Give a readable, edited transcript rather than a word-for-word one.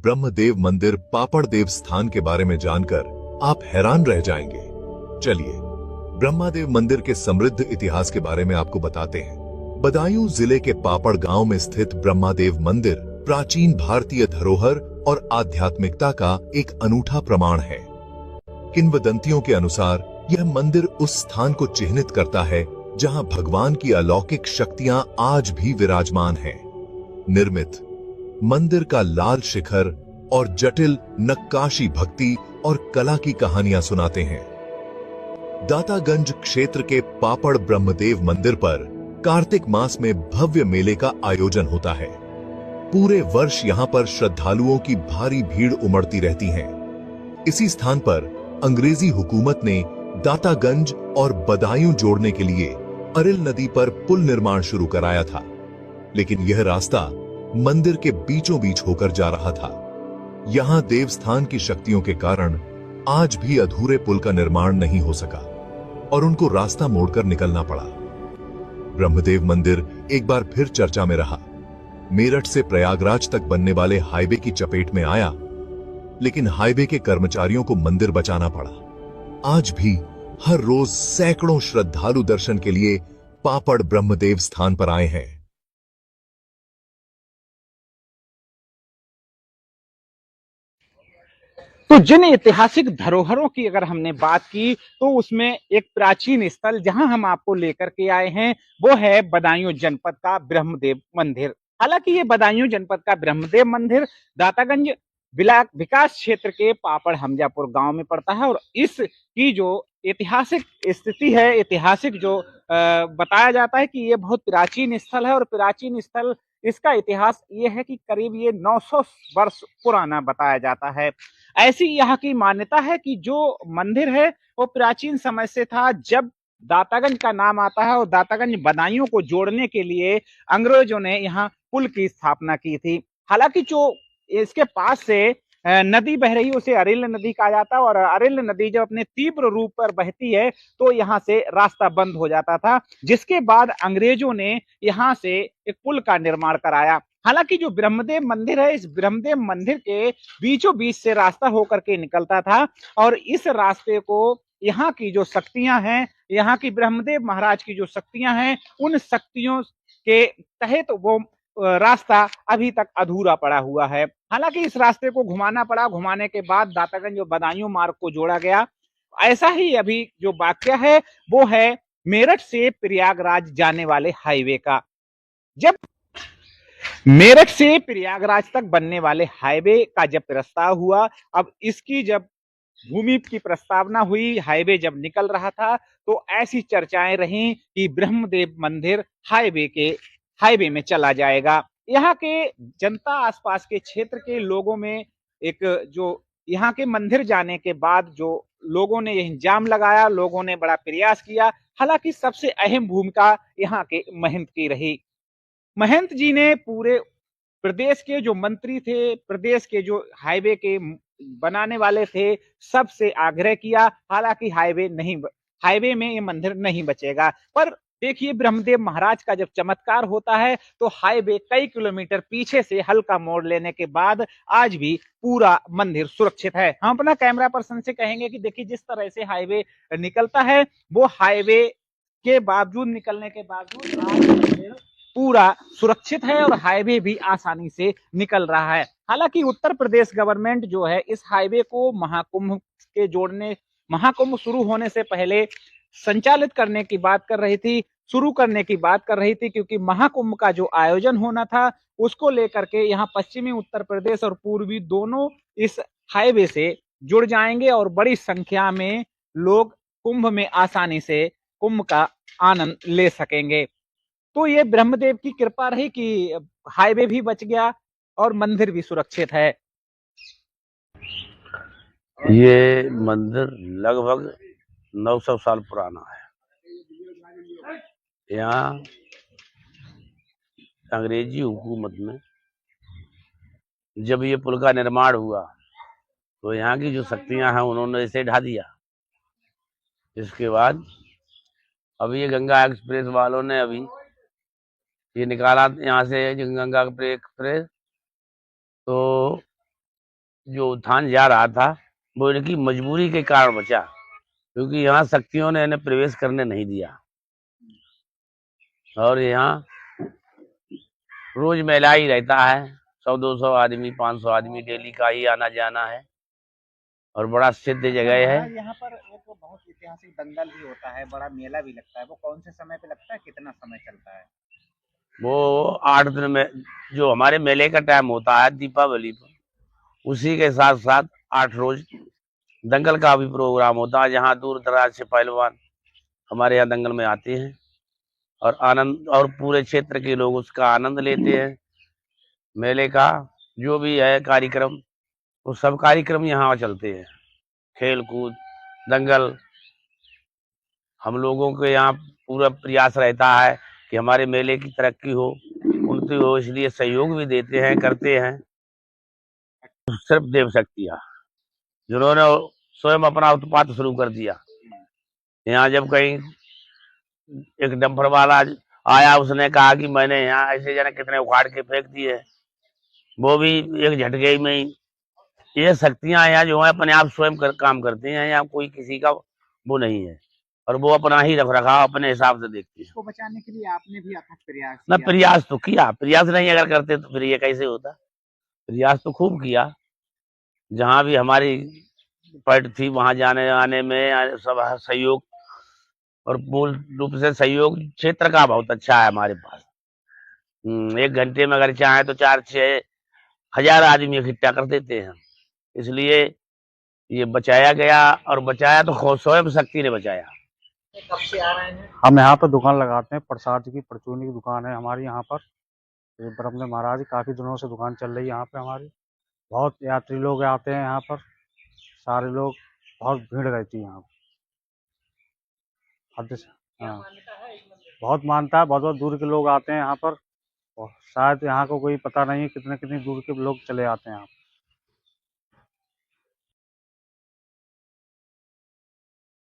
ब्रह्मदेव मंदिर पापड़ देव स्थान के बारे में जानकर आप हैरान रह जाएंगे। चलिए ब्रह्मदेव मंदिर के समृद्ध इतिहास के बारे में आपको बताते हैं। बदायूं जिले के पापड़ गांव में स्थित ब्रह्मदेव मंदिर प्राचीन भारतीय धरोहर और आध्यात्मिकता का एक अनूठा प्रमाण है। किंवदंतियों के अनुसार यह मंदिर उस स्थान को चिन्हित करता है जहां भगवान की अलौकिक शक्तियां आज भी विराजमान हैं। निर्मित मंदिर का लाल शिखर और जटिल नक्काशी भक्ति और कला की कहानियां सुनाते हैं। दातागंज क्षेत्र के पापड़ ब्रह्मदेव मंदिर पर कार्तिक मास में भव्य मेले का आयोजन होता है। पूरे वर्ष यहां पर श्रद्धालुओं की भारी भीड़ उमड़ती रहती है। इसी स्थान पर अंग्रेजी हुकूमत ने दातागंज और बदायूं जोड़ने के लिए अरिल नदी पर पुल निर्माण शुरू कराया था, लेकिन यह रास्ता मंदिर के बीचों बीच होकर जा रहा था। यहां देवस्थान की शक्तियों के कारण आज भी अधूरे पुल का निर्माण नहीं हो सका और उनको रास्ता मोड़कर निकलना पड़ा। ब्रह्मदेव मंदिर एक बार फिर चर्चा में रहा। मेरठ से प्रयागराज तक बनने वाले हाईवे की चपेट में आया, लेकिन हाईवे के कर्मचारियों को मंदिर बचाना पड़ा। आज भी हर रोज सैकड़ों श्रद्धालु दर्शन के लिए पापड़ ब्रह्मदेव स्थान पर आए हैं। तो जिन ऐतिहासिक धरोहरों की अगर हमने बात की तो उसमें एक प्राचीन स्थल जहां हम आपको लेकर के आए हैं वो है बदायूं जनपद का ब्रह्मदेव मंदिर। हालांकि ये बदायूं जनपद का ब्रह्मदेव मंदिर दातागंज विकास क्षेत्र के पापड़ हमजापुर गांव में पड़ता है और इसकी जो ऐतिहासिक स्थिति है, ऐतिहासिक जो बताया जाता है कि ये बहुत प्राचीन स्थल है और प्राचीन स्थल इसका इतिहास ये है कि करीब ये 900 वर्ष पुराना बताया जाता है। ऐसी यहाँ की मान्यता है कि जो मंदिर है वो प्राचीन समय से था। जब दातागंज का नाम आता है और दातागंज बदायूं को जोड़ने के लिए अंग्रेजों ने यहाँ पुल की स्थापना की थी। हालांकि जो इसके पास से नदी बह रही है उसे अरिल नदी कहा जाता है और अरिल नदी जब अपने तीव्र रूप पर बहती है तो यहाँ से रास्ता बंद हो जाता था, जिसके बाद अंग्रेजों ने यहाँ से एक पुल का निर्माण कराया। हालांकि जो ब्रह्मदेव मंदिर है, इस ब्रह्मदेव मंदिर के बीचों बीच से रास्ता होकर के निकलता था और इस रास्ते को यहाँ की जो शक्तियां हैं, यहाँ की ब्रह्मदेव महाराज की जो शक्तियां हैं, उन शक्तियों के तहत वो रास्ता अभी तक अधूरा पड़ा हुआ है। हालांकि इस रास्ते को घुमाना पड़ा, घुमाने के बाद दातागंज और बदायूं मार्ग को जोड़ा गया। ऐसा ही अभी जो वाक्य है वो है मेरठ से प्रयागराज जाने वाले हाईवे का। जब मेरठ से प्रयागराज तक बनने वाले हाईवे का जब प्रस्ताव हुआ, अब इसकी जब भूमि की प्रस्तावना हुई, हाईवे जब निकल रहा था तो ऐसी चर्चाएं रहीं कि ब्रह्मदेव मंदिर हाईवे में चला जाएगा। यहाँ के जनता, आसपास के क्षेत्र के लोगों में एक जो यहाँ के मंदिर जाने के बाद जो लोगों ने यह इंजाम लगाया, लोगों ने बड़ा प्रयास किया। हालांकि सबसे अहम भूमिका यहाँ के महंत की रही। महंत जी ने पूरे प्रदेश के जो मंत्री थे, प्रदेश के जो हाईवे के बनाने वाले थे, सबसे आग्रह किया। हालांकि हाईवे में ये मंदिर नहीं बचेगा। पर देखिए ब्रह्मदेव महाराज का जब चमत्कार होता है तो हाईवे कई किलोमीटर पीछे से हल्का मोड़ लेने के बाद आज भी पूरा मंदिर सुरक्षित है। हम अपना कैमरा पर्सन से कहेंगे कि देखिए जिस तरह से हाईवे निकलता है वो हाईवे के बावजूद निकलने के बावजूद आज मंदिर पूरा सुरक्षित है और हाईवे भी आसानी से निकल रहा है। हालांकि उत्तर प्रदेश गवर्नमेंट जो है इस हाईवे को महाकुंभ शुरू होने से पहले संचालित करने की बात कर रही थी, शुरू करने की बात कर रही थी, क्योंकि महाकुंभ का जो आयोजन होना था उसको लेकर के यहाँ पश्चिमी उत्तर प्रदेश और पूर्वी दोनों इस हाईवे से जुड़ जाएंगे और बड़ी संख्या में लोग कुंभ में आसानी से कुंभ का आनंद ले सकेंगे। तो ये ब्रह्मदेव की कृपा रही कि हाईवे भी बच गया और मंदिर भी सुरक्षित है। ये मंदिर लगभग 900 साल पुराना है। यहाँ अंग्रेजी हुकूमत में जब ये पुल का निर्माण हुआ तो यहाँ की जो शक्तियां हैं उन्होंने इसे ढा दिया। इसके बाद अभी ये गंगा एक्सप्रेस वालों ने अभी ये निकाला यहाँ से गंगा एक्सप्रेस, तो जो उत्थान जा रहा था वो इनकी मजबूरी के कारण बचा, क्योंकि यहाँ शक्तियों ने इन्हें प्रवेश करने नहीं दिया। और यहाँ रोज मेला ही रहता है, 100-200 आदमी 500 आदमी डेली का ही आना जाना है, और बड़ा सिद्ध जगह है। महाराज यहाँ पर एक बहुत ऐतिहासिक दंगल भी होता है, बड़ा मेला भी लगता है, वो कौन से समय पे लगता है, कितना समय चलता है? वो 8 दिन में, जो हमारे मेले का टाइम होता है दीपावली पर, उसी के साथ साथ 8 रोज दंगल का भी प्रोग्राम होता है, जहाँ दूर दराज से पहलवान हमारे यहाँ दंगल में आते हैं और आनंद, और पूरे क्षेत्र के लोग उसका आनंद लेते हैं। मेले का जो भी है कार्यक्रम, वो सब कार्यक्रम यहाँ चलते हैं, खेल कूद दंगल। हम लोगों के यहाँ पूरा प्रयास रहता है कि हमारे मेले की तरक्की हो, उन्नति हो, इसलिए सहयोग भी देते हैं, करते हैं। सिर्फ देव शक्तियाँ जिन्होंने स्वयं अपना उत्पात शुरू कर दिया। यहाँ जब कहीं एक डंपर वाला आया, उसने कहा कि मैंने यहाँ ऐसे जने कितने उखाड़ के फेंक दिए, वो भी एक झटके में ही। ये शक्तियां यहाँ जो है अपने आप स्वयं काम करती हैं, यहाँ कोई किसी का वो नहीं है, और वो अपना ही रख रखाव अपने हिसाब से देखती है। इसको बचाने के लिए आपने भी अथक प्रयास ना किया। प्रयास तो किया, प्रयास नहीं अगर करते तो फिर ये कैसे होता। प्रयास तो खूब किया, जहाँ भी हमारी पट थी वहां जाने आने में सब सहयोग, और मूल रूप से सहयोग क्षेत्र का बहुत अच्छा है हमारे पास। 1 घंटे में अगर चाहे तो 4-6 हजार आदमी इकट्ठा कर देते हैं, इसलिए ये बचाया गया, और बचाया तो स्वयं शक्ति ने बचाया। कब से आ रहे हैं? हम यहाँ पर दुकान लगाते हैं, प्रसाद की परचूनी की दुकान है हमारी यहाँ पर। ये ब्रह्मदेव महाराज काफ़ी दिनों से दुकान चल रही है यहाँ पे हमारी। बहुत यात्री लोग आते हैं यहाँ पर, सारे लोग, बहुत भीड़ रहती है यहाँ पर। हद से हाँ, बहुत मानता है, बहुत बहुत दूर के लोग आते हैं यहाँ पर, और शायद यहाँ को कोई पता नहीं है कितने कितनी दूर के लोग चले आते हैं यहाँ पर।